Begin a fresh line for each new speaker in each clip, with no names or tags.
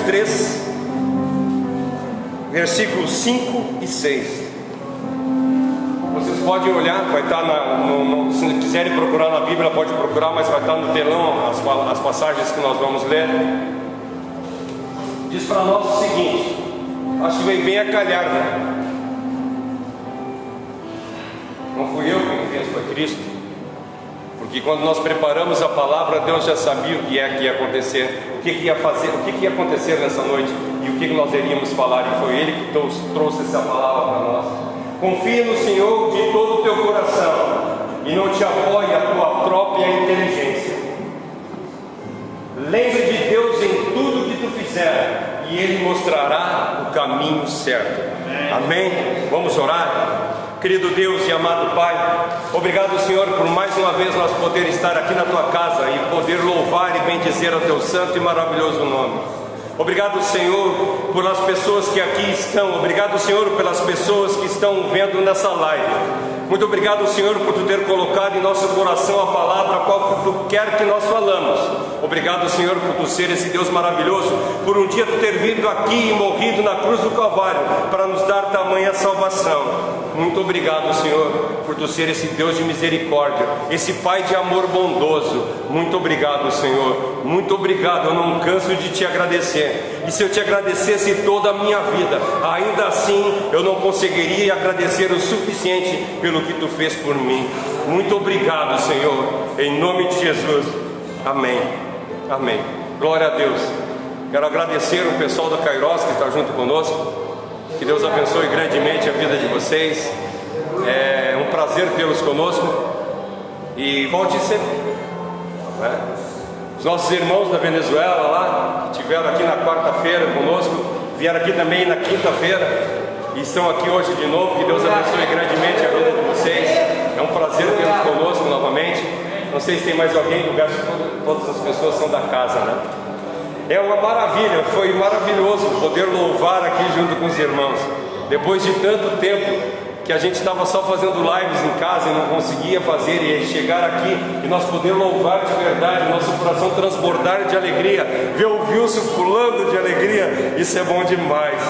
3, versículos 5 e 6. Vocês podem olhar, vai estar se quiserem procurar na Bíblia, pode procurar, mas vai estar no telão as passagens que nós vamos ler. Diz para nós o seguinte, acho que veio bem a calhar, né? Não fui eu quem fez, foi Cristo. Porque quando nós preparamos a palavra, Deus já sabia o que é que ia acontecer, o que ia fazer, o que ia acontecer nessa noite e o que nós iríamos falar. E foi Ele que trouxe essa palavra para nós. Confia no Senhor de todo o teu coração e não te apoie a tua própria inteligência. Lembre de Deus em tudo que tu fizer e Ele mostrará o caminho certo. Amém? Vamos orar? Querido Deus e amado Pai, obrigado, Senhor, por mais uma vez nós poder estar aqui na Tua casa e poder louvar e bendizer o Teu santo e maravilhoso nome. Obrigado, Senhor, por as pessoas que aqui estão. Obrigado, Senhor, pelas pessoas que estão vendo nessa live. Muito obrigado, Senhor, por Tu ter colocado em nosso coração a palavra a qual Tu quer que nós falamos. Obrigado, Senhor, por Tu ser esse Deus maravilhoso, por um dia Tu ter vindo aqui e morrido na cruz do Calvário para nos dar tamanha salvação. Muito obrigado, Senhor, por Tu ser esse Deus de misericórdia, esse Pai de amor bondoso. Muito obrigado, Senhor. Muito obrigado, eu não canso de Te agradecer. E se eu Te agradecesse toda a minha vida, ainda assim eu não conseguiria agradecer o suficiente pelo que Tu fez por mim. Muito obrigado, Senhor, em nome de Jesus. Amém. Amém. Glória a Deus. Quero agradecer o pessoal da Kairos que está junto conosco. Que Deus abençoe grandemente a vida de vocês. É um prazer tê-los conosco. E volte sempre, né? Os nossos irmãos da Venezuela lá, que estiveram aqui na quarta-feira conosco, vieram aqui também na quinta-feira e estão aqui hoje de novo. Que Deus abençoe grandemente a vida de vocês. É um prazer tê-los conosco novamente. Não sei se tem mais alguém, lugar todas as pessoas são da casa, né? É uma maravilha, foi maravilhoso poder louvar aqui junto com os irmãos. Depois de tanto tempo que a gente estava só fazendo lives em casa e não conseguia fazer, e chegar aqui e nós poder louvar de verdade, nosso coração transbordar de alegria, ver o Wilson pulando de alegria, isso é bom demais.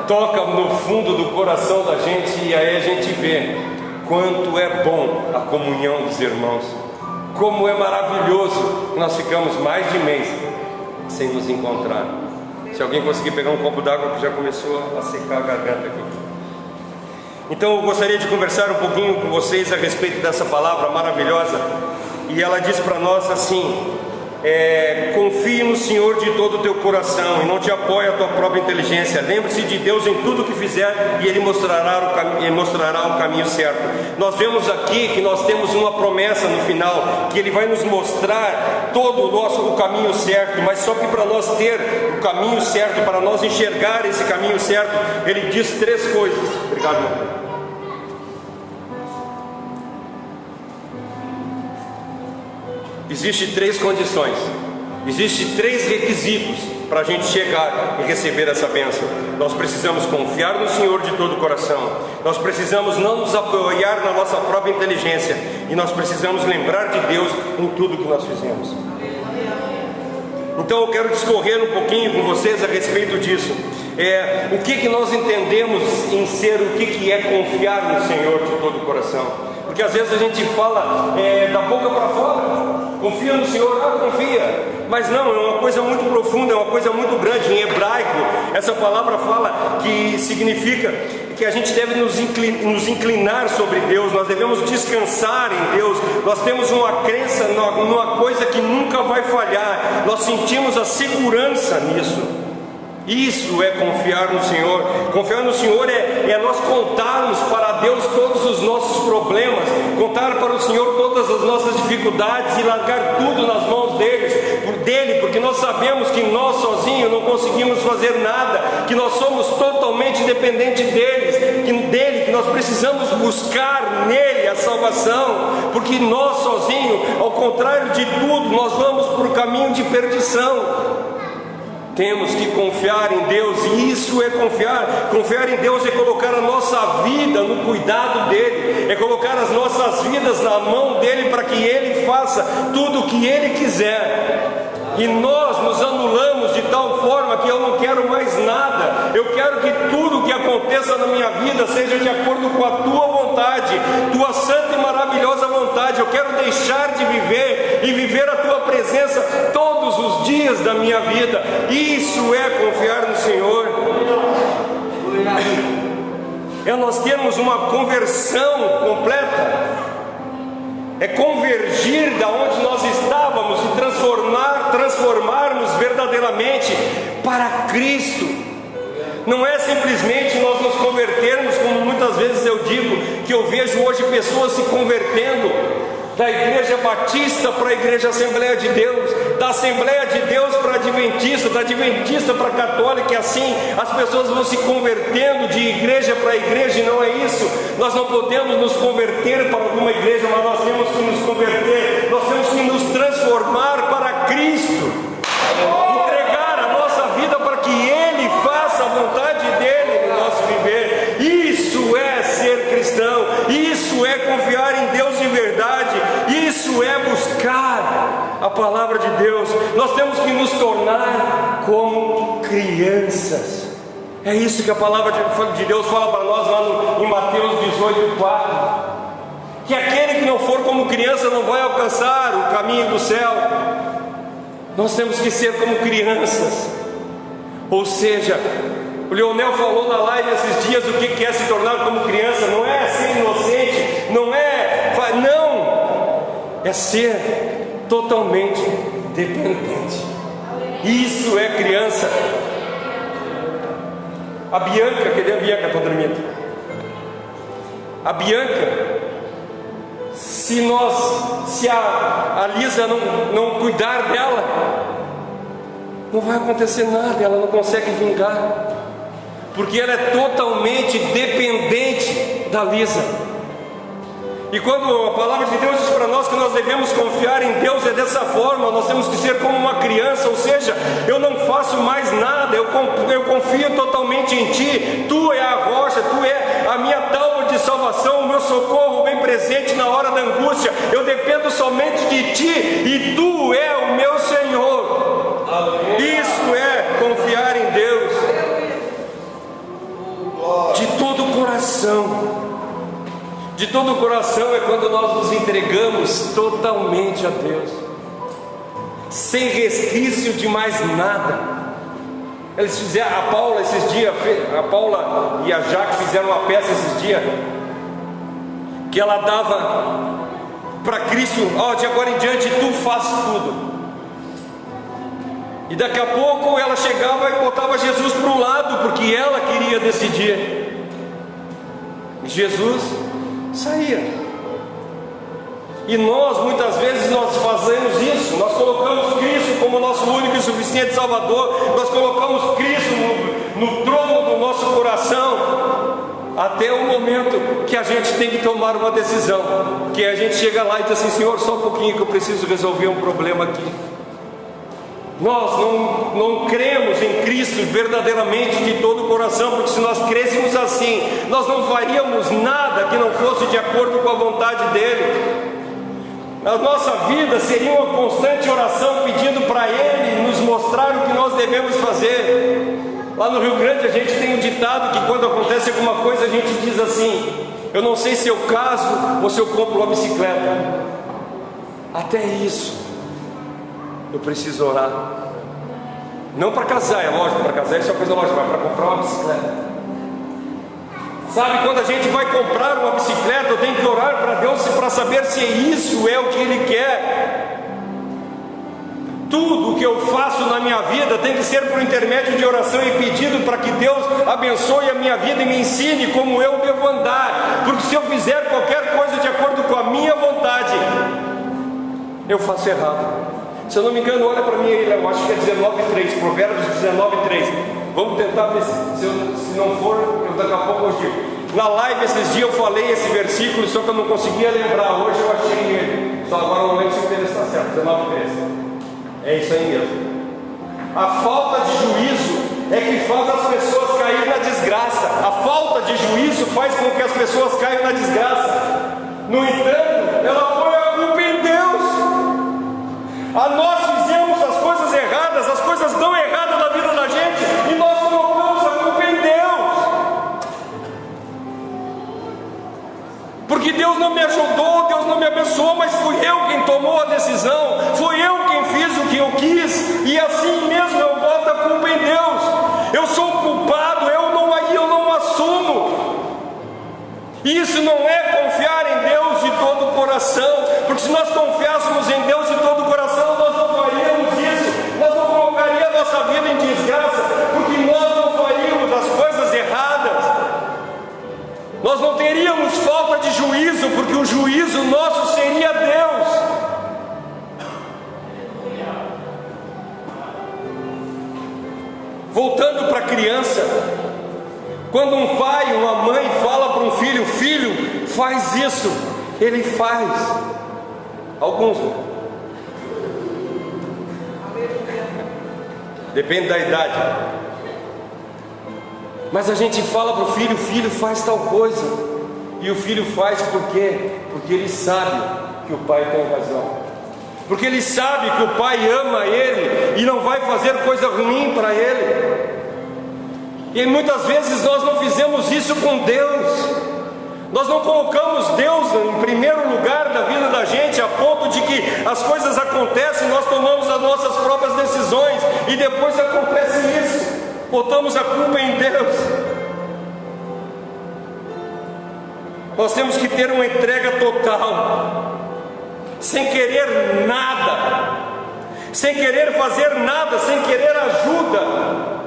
Toca no fundo do coração da gente e aí a gente vê quanto é bom a comunhão dos irmãos. Como é maravilhoso, nós ficamos mais de mês sem nos encontrar. Se alguém conseguir pegar um copo d'água, que já começou a secar a garganta aqui. Então eu gostaria de conversar um pouquinho com vocês a respeito dessa palavra maravilhosa. E ela diz para nós assim: confie no Senhor de todo o teu coração e não te apoie a tua própria inteligência. Lembre-se de Deus em tudo que fizer e Ele mostrará o caminho certo. Nós vemos aqui que nós temos uma promessa no final, que Ele vai nos mostrar todo o caminho certo. Mas só que para nós ter o caminho certo, para nós enxergar esse caminho certo, Ele diz três coisas. Obrigado, irmão. Existem três condições, existem três requisitos para a gente chegar e receber essa bênção. Nós precisamos confiar no Senhor de todo o coração, nós precisamos não nos apoiar na nossa própria inteligência, e nós precisamos lembrar de Deus em tudo que nós fizemos. Então eu quero discorrer um pouquinho com vocês a respeito disso. O que nós entendemos em ser, o que é confiar no Senhor de todo o coração. Porque às vezes a gente fala da boca para fora, confia no Senhor, confia. Mas não, é uma coisa muito profunda, é uma coisa muito grande. Em hebraico, essa palavra fala que significa que a gente deve nos inclinar sobre Deus, nós devemos descansar em Deus, nós temos uma crença numa coisa que nunca vai falhar, nós sentimos a segurança nisso. Isso é confiar no Senhor. Confiar no Senhor é nós contarmos para Deus todos os nossos problemas, contar para o Senhor todas as nossas dificuldades e largar tudo nas mãos dele, porque nós sabemos que nós sozinhos não conseguimos fazer nada, que nós somos totalmente dependentes dele, que nós precisamos buscar nele a salvação, porque nós sozinhos, ao contrário de tudo, nós vamos por um caminho de perdição. Temos que confiar em Deus, e isso é confiar. Confiar em Deus é colocar a nossa vida no cuidado dele, é colocar as nossas vidas na mão dele, para que ele faça tudo o que ele quiser. E nós nos anulamos de tal forma que eu não quero mais nada. Eu quero que tudo que aconteça na minha vida seja de acordo com a tua vontade, tua santa e maravilhosa vontade. Eu quero deixar de viver e viver a tua presença todos os dias da minha vida. Isso é confiar no Senhor. É nós termos uma conversão completa. É convergir da onde nós estávamos e transformarmos verdadeiramente para Cristo. Não é simplesmente nós nos convertermos, como muitas vezes eu digo, que eu vejo hoje pessoas se convertendo da Igreja Batista para a Igreja Assembleia de Deus, da Assembleia de Deus para a Adventista, da Adventista para a Católica, e assim as pessoas vão se convertendo de igreja para igreja. E não é isso. Nós não podemos nos converter para alguma igreja, mas nós temos que nos converter, nós temos que nos transformar para Cristo, entregar a nossa vida para que Ele faça a vontade dEle no nosso viver. Isso é ser cristão, isso é confiar em Deus de verdade, isso é buscar a palavra de Deus. Nós temos que nos tornar como crianças. É isso que a palavra de Deus fala para nós lá em Mateus 18:4, que aquele que não for como criança não vai alcançar o caminho do céu. Nós temos que ser como crianças. Ou seja, o Leonel falou na live esses dias o que é se tornar como criança. Não é ser inocente, não, é ser totalmente dependente. Isso é criança. A Bianca, cadê a Bianca? Está dormindo. A Bianca, se a Lisa não cuidar dela, não vai acontecer nada, ela não consegue vingar, porque ela é totalmente dependente da Lisa. E quando a palavra de Deus diz para nós que nós devemos confiar em Deus, é dessa forma. Nós temos que ser como uma criança, ou seja, eu não faço mais nada, eu confio totalmente em Ti. Tu é a rocha, Tu é a minha tábua de salvação, o meu socorro bem presente na hora da angústia. Eu dependo somente de Ti, e Tu é o meu Senhor. Isso é confiar em Deus de todo o coração. De todo o coração é quando nós nos entregamos totalmente a Deus, sem resquício de mais nada. Eles fizeram, a Paula e a Jaque fizeram uma peça esses dias, que ela dava para Cristo: de agora em diante Tu faz tudo. E daqui a pouco ela chegava e botava Jesus para o lado, porque ela queria decidir. Jesus saía. E nós muitas vezes nós fazemos isso. Nós colocamos Cristo como nosso único e suficiente Salvador. Nós colocamos Cristo no trono do nosso coração, até o momento que a gente tem que tomar uma decisão, que a gente chega lá e diz assim: Senhor, só um pouquinho que eu preciso resolver um problema aqui. Nós não cremos em Cristo verdadeiramente de todo o coração, porque se nós crêssemos assim, nós não faríamos nada que não fosse de acordo com a vontade dEle. A nossa vida seria uma constante oração pedindo para Ele nos mostrar o que nós devemos fazer. Lá no Rio Grande a gente tem um ditado que quando acontece alguma coisa a gente diz assim: eu não sei se eu caso ou se eu compro uma bicicleta. Até isso eu preciso orar. Não para casar, é lógico, para casar isso é uma coisa lógica, mas para comprar uma bicicleta. Sabe, quando a gente vai comprar uma bicicleta, eu tenho que orar para Deus para saber se isso é o que Ele quer. Tudo o que eu faço na minha vida tem que ser por intermédio de oração e pedido para que Deus abençoe a minha vida e me ensine como eu devo andar. Porque se eu fizer qualquer coisa de acordo com a minha vontade, eu faço errado. Se eu não me engano, olha para mim aí, eu acho que é 19:3, Provérbios 19:3. Vamos tentar ver se não for, eu daqui a pouco eu digo. Na live esses dias eu falei esse versículo, só que eu não conseguia lembrar. Hoje eu achei ele. Só agora no momento se o está certo, 19:3. É isso aí mesmo. A falta de juízo é que faz as pessoas caírem na desgraça. A falta de juízo faz com que as pessoas caiam na desgraça. No entanto, ela põe a culpa em Deus. Nós fizemos as coisas coisas dão errado na vida da gente e nós colocamos a culpa em Deus. Porque Deus não me ajudou, Deus não me abençoou, mas fui eu quem tomou a decisão, fui eu quem fiz o que eu quis, e assim mesmo eu boto a culpa em Deus. Eu sou o culpado, eu não assumo. E isso não é confiar em Deus de todo o coração, porque se nós confiássemos em Deus de todo o coração, nós não faríamos isso, nós não colocaríamos a nossa vida em desgraça, porque nós não faríamos as coisas erradas, nós não teríamos falta de juízo, porque o juízo nosso seria Deus. Voltando para a criança, quando um pai, uma mãe fala para um filho: filho, faz isso, ele faz. Alguns não. Depende da idade. Mas a gente fala para o filho: filho, faz tal coisa. E o filho faz por quê? Porque ele sabe que o pai tem razão. Porque ele sabe que o pai ama ele e não vai fazer coisa ruim para ele. E muitas vezes nós não fizemos isso com Deus. Nós não colocamos Deus em primeiro lugar da vida da gente, a ponto de que as coisas acontecem, nós tomamos as nossas próprias decisões e depois acontece isso, botamos a culpa em Deus. Nós temos que ter uma entrega total, sem querer nada, sem querer fazer nada, sem querer ajuda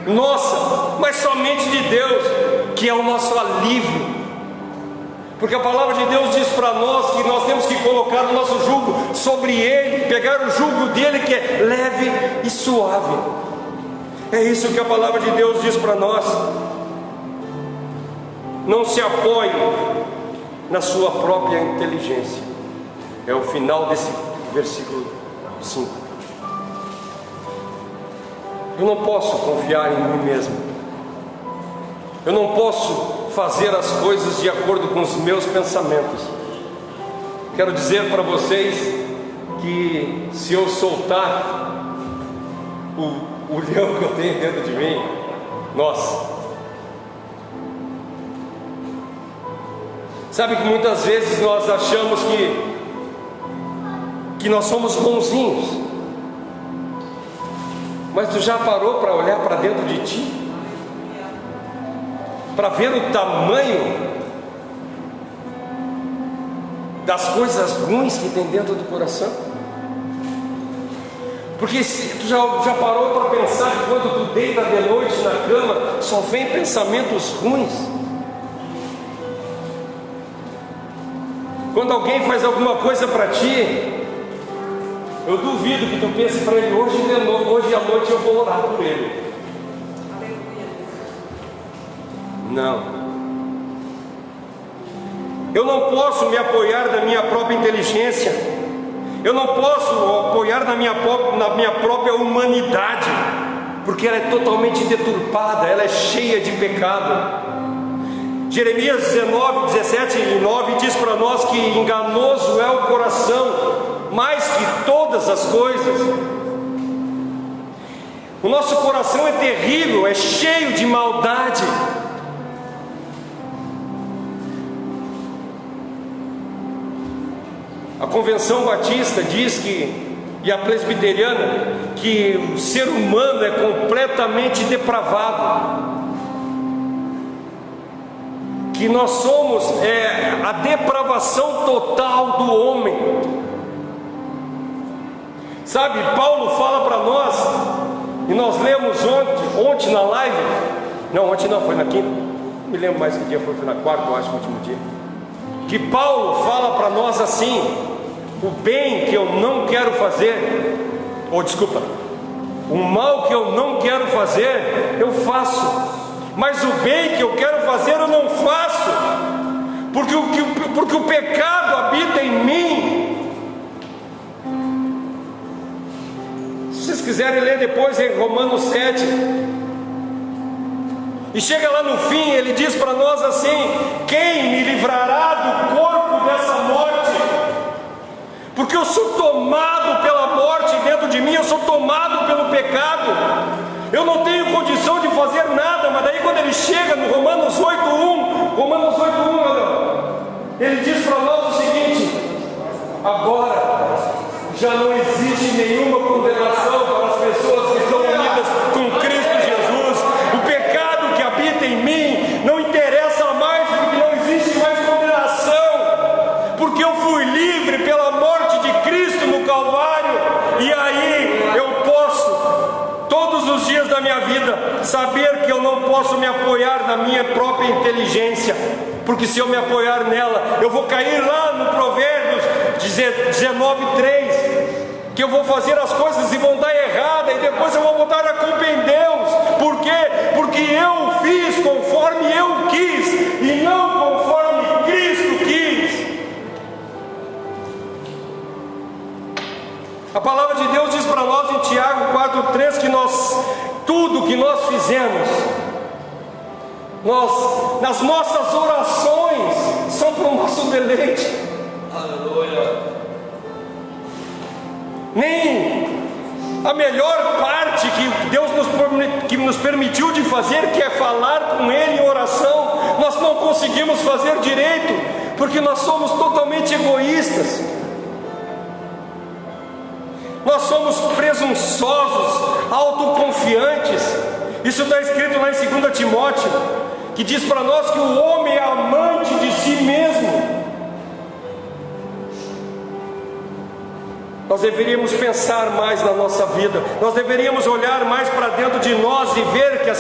nossa, mas somente de Deus, que é o nosso alívio. Porque a palavra de Deus diz para nós que nós temos que colocar o nosso jugo sobre Ele, pegar o jugo dele que é leve e suave. É isso que a palavra de Deus diz para nós. Não se apoie na sua própria inteligência. É o final desse versículo 5. Eu não posso confiar em mim mesmo. Eu não posso fazer as coisas de acordo com os meus pensamentos. Quero dizer para vocês que se eu soltar o leão que eu tenho dentro de mim, nossa. Sabe que muitas vezes nós achamos que nós somos bonzinhos. Mas tu já parou para olhar para dentro de ti? Para ver o tamanho das coisas ruins que tem dentro do coração? Porque tu já parou para pensar que quando tu deita de noite na cama, só vem pensamentos ruins? Quando alguém faz alguma coisa para ti, eu duvido que tu pense para ele: hoje à noite eu vou orar por ele. Não. Eu não posso me apoiar na minha própria inteligência. Eu não posso apoiar na minha própria humanidade, porque ela é totalmente deturpada, ela é cheia de pecado. Jeremias 19, 17 e 9 diz para nós que enganoso é o coração mais que todas as coisas. O nosso coração é terrível, é cheio de maldade. A Convenção Batista diz e a Presbiteriana, que o ser humano é completamente depravado, que nós somos a depravação total do homem. Sabe, Paulo fala para nós, e nós lemos ontem na live, não, ontem não, foi na quinta, não me lembro mais que dia foi na quarta, eu acho, o último dia, que Paulo fala para nós assim: o bem que eu não quero fazer, o mal que eu não quero fazer, eu faço, mas o bem que eu quero fazer eu não faço, porque o pecado habita em mim. Se vocês quiserem ler depois em Romanos 7, e chega lá no fim, ele diz para nós assim: quem me livrará do corpo dessa morte? Porque eu sou tomado pela morte dentro de mim. mim, eu sou tomado pelo pecado, eu não tenho condição de fazer nada. Mas daí quando ele chega no Romanos 8:1, ele diz para nós o seguinte: agora já não existe nenhuma condenação para as pessoas que estão unidas com Cristo Jesus. O pecado que habita em mim não interessa mais, porque não existe mais condenação, porque eu fui livre pela morte de Cristo no Calvário. E aí eu posso, todos os dias da minha vida, saber que eu não posso me apoiar na minha própria inteligência, porque se eu me apoiar nela, eu vou cair lá no Provérbios 19:3, que eu vou fazer as coisas e vão dar errada, e depois eu vou botar a culpa em Deus. Por quê? Porque eu fiz conforme eu quis e não conforme Cristo quis. A palavra de Deus diz para nós em Tiago 4:3 que tudo que nós fizemos, nas nossas orações, são para o nosso deleite. Aleluia. Nem a melhor parte que Deus nos permitiu de fazer, que é falar com Ele em oração, nós não conseguimos fazer direito, porque nós somos totalmente egoístas. Nós somos presunçosos, autoconfiantes. Isso está escrito lá em 2 Timóteo, que diz para nós que o homem é amante de si mesmo. Nós deveríamos pensar mais na nossa vida, nós deveríamos olhar mais para dentro de nós e ver que as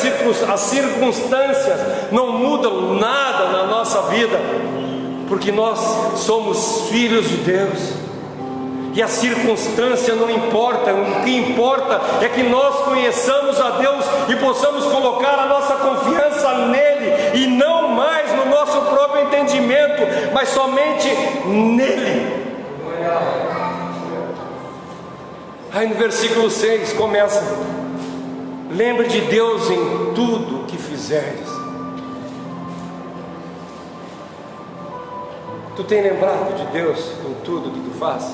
circunstâncias não mudam nada na nossa vida, porque nós somos filhos de Deus, e a circunstância não importa. O que importa é que nós conheçamos a Deus e possamos colocar a nossa confiança nele, e não mais no nosso próprio entendimento, mas somente nele. Aí no versículo 6 começa: lembre de Deus em tudo que fizeres. Tu tem lembrado de Deus em tudo que tu faz?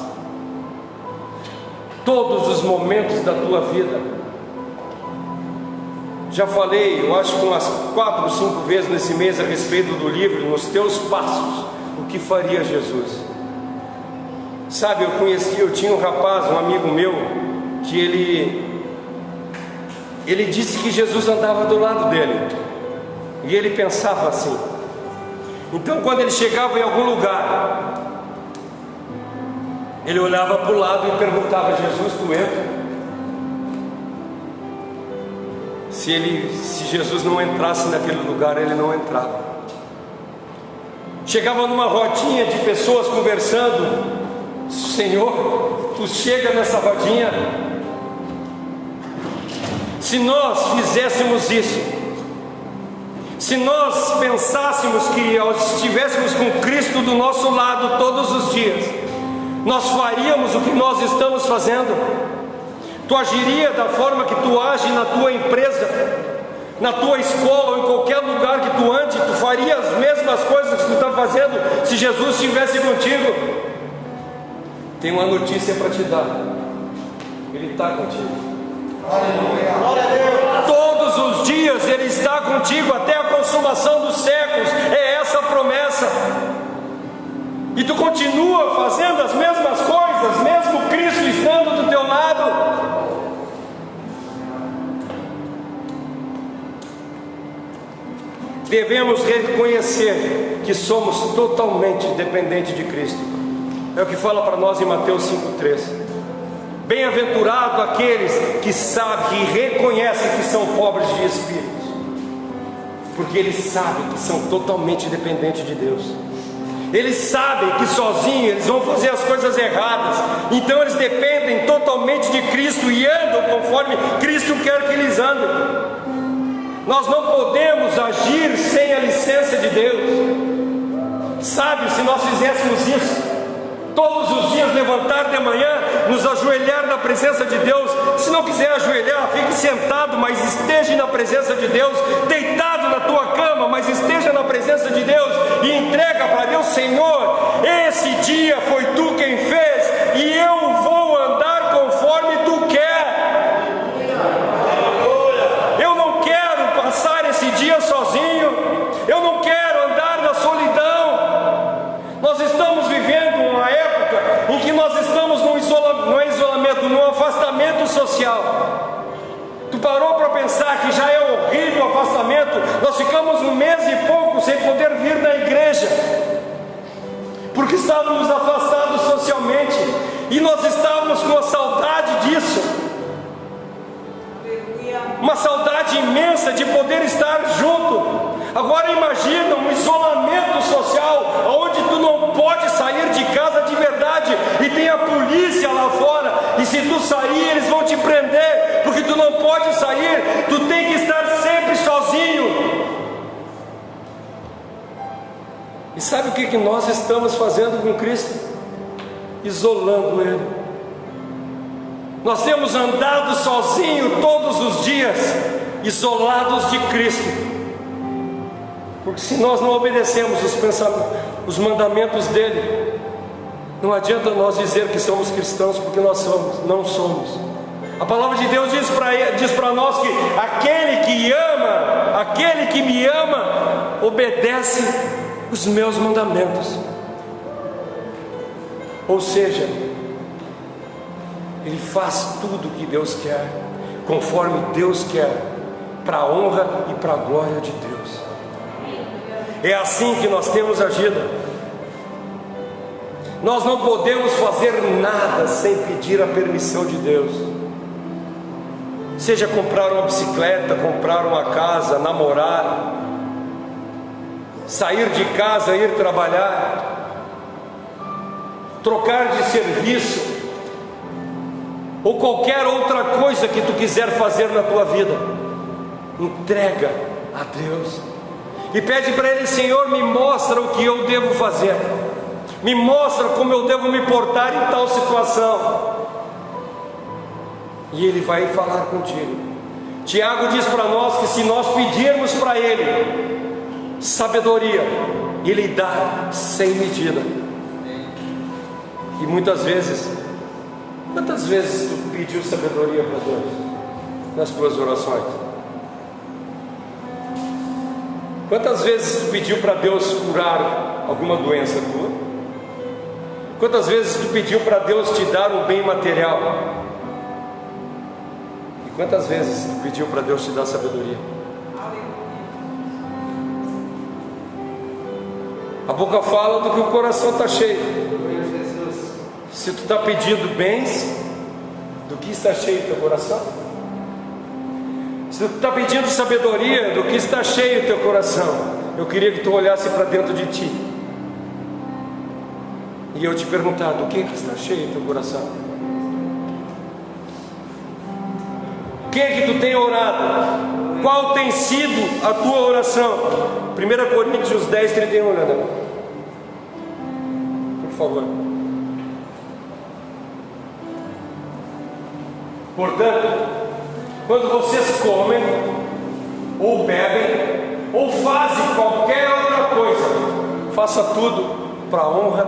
Todos os momentos da tua vida. Já falei, eu acho que umas 4 ou 5 vezes nesse mês a respeito do livro Nos Teus Passos, o que faria Jesus. Sabe, eu tinha um rapaz, um amigo meu, que ele disse que Jesus andava do lado dele, e ele pensava assim. Então quando ele chegava em algum lugar, ele olhava para o lado e perguntava: Jesus, tu entra? Se Jesus não entrasse naquele lugar, ele não entrava. Chegava numa rodinha de pessoas conversando: Senhor, tu chega nessa rodinha. Se nós fizéssemos isso, se nós pensássemos que estivéssemos com Cristo do nosso lado todos os dias, nós faríamos o que nós estamos fazendo? Tu agiria da forma que tu age na tua empresa, na tua escola ou em qualquer lugar que tu ande? Tu faria as mesmas coisas que tu está fazendo se Jesus estivesse contigo? Tem uma notícia para te dar: Ele está contigo. Aleluia. Todos os dias Ele está contigo até a consumação dos séculos. É essa a promessa. E tu continua fazendo as mesmas coisas, mesmo Cristo estando do teu lado. Devemos reconhecer que somos totalmente dependentes de Cristo. É o que fala para nós em Mateus 5:3. Bem-aventurado aqueles que sabem, que reconhecem que são pobres de espírito, porque eles sabem que são totalmente dependentes de Deus. Eles sabem que sozinhos eles vão fazer as coisas erradas, então eles dependem totalmente de Cristo e andam conforme Cristo quer que eles andem. Nós não podemos agir sem a licença de Deus. Sabe, se nós fizéssemos isso, todos os dias levantar de manhã, nos ajoelhar na presença de Deus. Se não quiser ajoelhar, fique sentado, mas esteja na presença de Deus. Deitado na tua cama, mas esteja na presença de Deus e entrega para Deus: Senhor, esse dia foi Tu quem fez, e eu vou andar conforme Tu queres. afastamento social. Tu parou para pensar que já é horrível o afastamento? Nós ficamos um mês e pouco sem poder vir na igreja, porque estávamos afastados socialmente, e nós estávamos com a saudade disso, uma saudade imensa de poder estar junto. Agora imagina um isolamento social, onde tu não pode sair de casa de verdade, e tem a polícia lá fora, e se tu sair eles vão te prender, porque tu não pode sair, tu tem que estar sempre sozinho. E sabe o que nós estamos fazendo com Cristo? Isolando Ele. Nós temos andado sozinho todos os dias, isolados de Cristo. Porque se nós não obedecemos os mandamentos dele, não adianta nós dizer que somos cristãos, porque nós não somos. A palavra de Deus diz para nós que aquele que me ama, obedece os meus mandamentos. Ou seja, ele faz tudo o que Deus quer, conforme Deus quer, para a honra e para a glória de Deus. É assim que nós temos agido. Nós não podemos fazer nada sem pedir a permissão de Deus. Seja comprar uma bicicleta, comprar uma casa, namorar, sair de casa, ir trabalhar, trocar de serviço, ou qualquer outra coisa que tu quiser fazer na tua vida. Entrega a Deus e pede para Ele: Senhor, me mostra o que eu devo fazer, me mostra como eu devo me portar em tal situação, e Ele vai falar contigo. Tiago diz para nós que se nós pedirmos para Ele sabedoria, Ele dá sem medida. E muitas vezes, quantas vezes tu pediu sabedoria para Deus nas tuas orações? Quantas vezes tu pediu para Deus curar alguma doença tua? Quantas vezes tu pediu para Deus te dar um bem material? E quantas vezes tu pediu para Deus te dar sabedoria? A boca fala do que o coração está cheio. Se tu está pedindo bens, do que está cheio o teu coração? Se tu está pedindo sabedoria, do que está cheio o teu coração? Eu queria que tu olhasse para dentro de ti e eu te perguntar: do que está cheio o teu coração? O que tu tem orado? Qual tem sido a tua oração? 1 Coríntios 10, 31, olha, por favor. Portanto, quando vocês comem, ou bebem, ou fazem qualquer outra coisa, faça tudo para a honra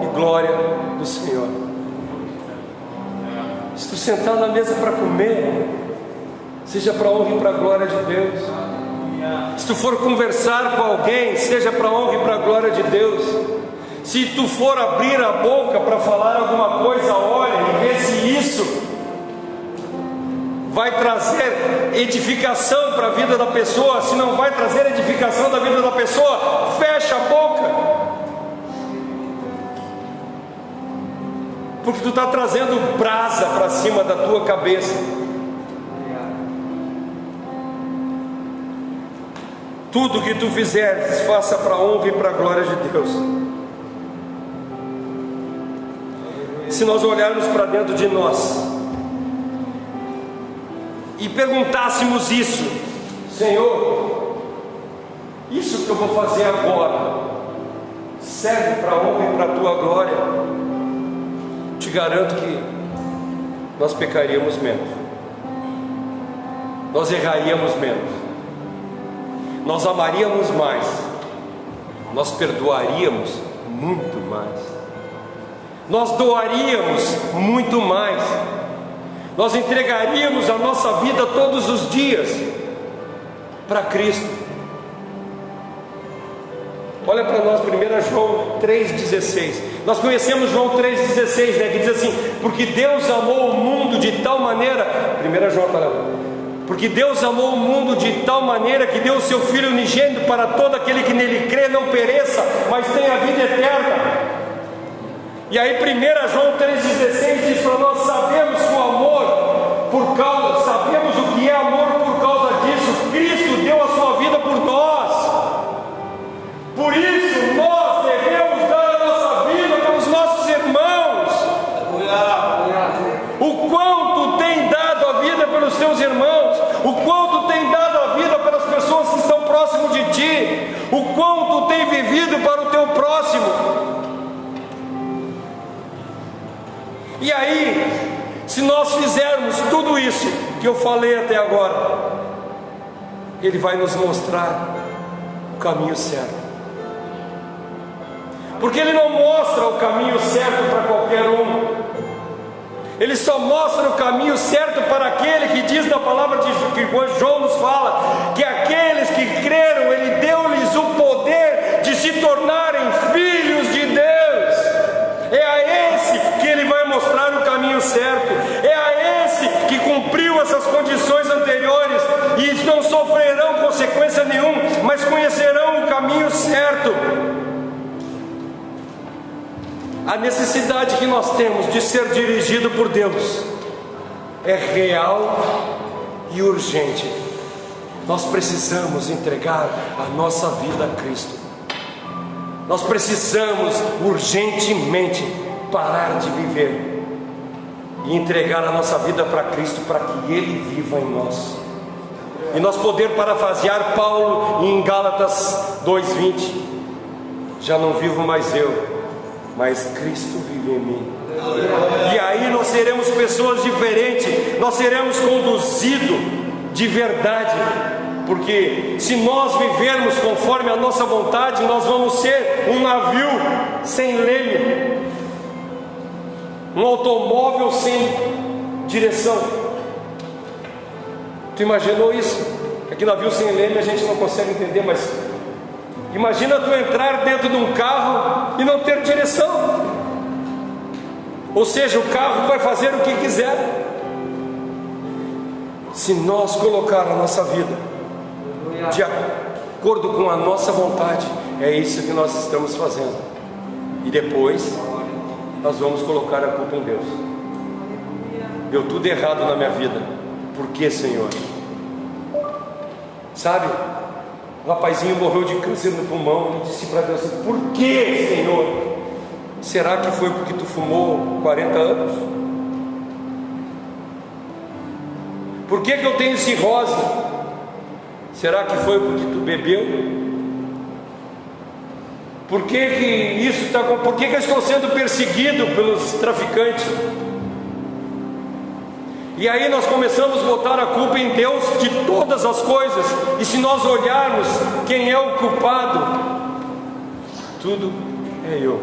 e glória do Senhor. Se tu sentar na mesa para comer, seja para a honra e para a glória de Deus. Se tu for conversar com alguém, seja para a honra e para a glória de Deus. Se tu for abrir a boca para falar alguma coisa, olha e vê se isso vai trazer edificação para a vida da pessoa. Se não vai trazer edificação da vida da pessoa, fecha a boca, porque tu está trazendo brasa para cima da tua cabeça. Tudo que tu fizeres, faça para a honra e para a glória de Deus. Se nós olharmos para dentro de nós e perguntássemos isso: Senhor, isso que eu vou fazer agora serve para a honra e para a tua glória? Te garanto que nós pecaríamos menos, nós erraríamos menos, nós amaríamos mais, nós perdoaríamos muito mais, nós doaríamos muito mais, nós entregaríamos a nossa vida todos os dias para Cristo. Olha para nós, 1 João 3,16. Nós conhecemos João 3,16, né? Que diz assim: porque Deus amou o mundo de tal maneira. 1 João, tá lá. Porque Deus amou o mundo de tal maneira que deu o seu Filho unigênito para todo aquele que nele crê não pereça, mas tenha a vida eterna. E aí 1 João 3,16 diz para nós: sabemos que o amor, sabemos o que é amor por causa disso. Cristo deu a sua vida por nós. Por isso nós devemos dar a nossa vida pelos nossos irmãos. O quanto tem dado a vida pelos teus irmãos, o quanto tem dado a vida pelas pessoas que estão próximo de ti, o quanto tem vivido para o teu próximo. E aí, se nós fizermos tudo isso que eu falei até agora, Ele vai nos mostrar o caminho certo. Porque Ele não mostra o caminho certo para qualquer um. Ele só mostra o caminho certo para aquele que diz na palavra que João nos fala, que aqueles que creram, Ele deu-lhes o poder de se tornarem filhos de Deus. É a esse que Ele vai mostrar o caminho certo. É a esse que cumpriu essas condições anteriores e não sofrerão consequência nenhuma, mas conhecerão o caminho certo. A necessidade que nós temos de ser dirigido por Deus é real e urgente. Nós precisamos entregar a nossa vida a Cristo. Nós precisamos urgentemente parar de viver e entregar a nossa vida para Cristo, para que Ele viva em nós. E nós poder parafrasear Paulo em Gálatas 2:20: já não vivo mais eu, mas Cristo vive em mim. E aí nós seremos pessoas diferentes, nós seremos conduzidos de verdade, porque se nós vivermos conforme a nossa vontade, nós vamos ser um navio sem leme, um automóvel sem direção. Tu imaginou isso? É que navio sem leme a gente não consegue entender, mas imagina tu entrar dentro de um carro e não ter direção. Ou seja, o carro vai fazer o que quiser. Se nós colocar a nossa vida de acordo com a nossa vontade, é isso que nós estamos fazendo. E depois nós vamos colocar a culpa em Deus. Deu tudo errado na minha vida. Por que, Senhor? Sabe? O rapazinho morreu de câncer no pulmão e disse para Deus assim: por que, Senhor? Será que foi porque tu fumou 40 anos? Por que eu tenho cirrose? Será que foi porque tu bebeu? Por que isso está? Por que eu estou sendo perseguido pelos traficantes? E aí nós começamos a botar a culpa em Deus de todas as coisas. E se nós olharmos quem é o culpado, tudo é eu.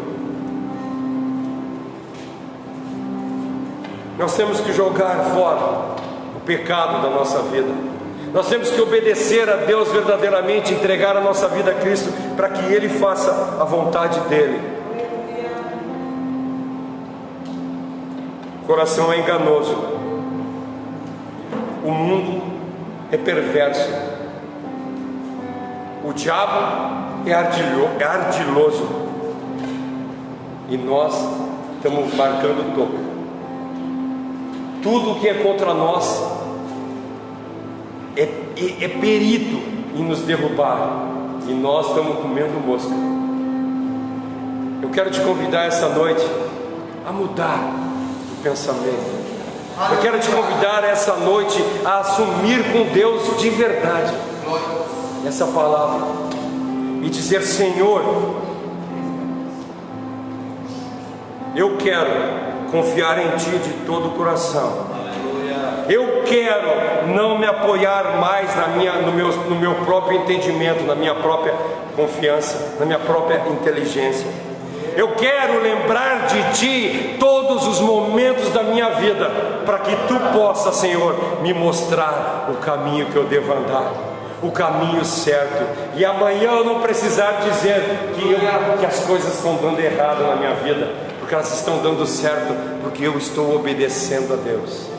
Nós temos que jogar fora o pecado da nossa vida. Nós temos que obedecer a Deus verdadeiramente, entregar a nossa vida a Cristo, para que Ele faça a vontade dEle. O coração é enganoso. O mundo é perverso. O diabo é ardiloso. E nós estamos marcando toco. Tudo que é contra nós é perito em nos derrubar. E nós estamos comendo mosca. Eu quero te convidar essa noite a mudar o pensamento. Eu quero te convidar essa noite a assumir com Deus de verdade essa palavra e dizer: Senhor, eu quero confiar em Ti de todo o coração. Eu quero não me apoiar mais no meu próprio entendimento, na minha própria confiança, na minha própria inteligência. Eu quero lembrar de Ti todos os momentos da minha vida, para que Tu possa, Senhor, me mostrar o caminho que eu devo andar. o caminho certo, e amanhã eu não precisar dizer que as coisas estão dando errado na minha vida, porque elas estão dando certo, porque eu estou obedecendo a Deus.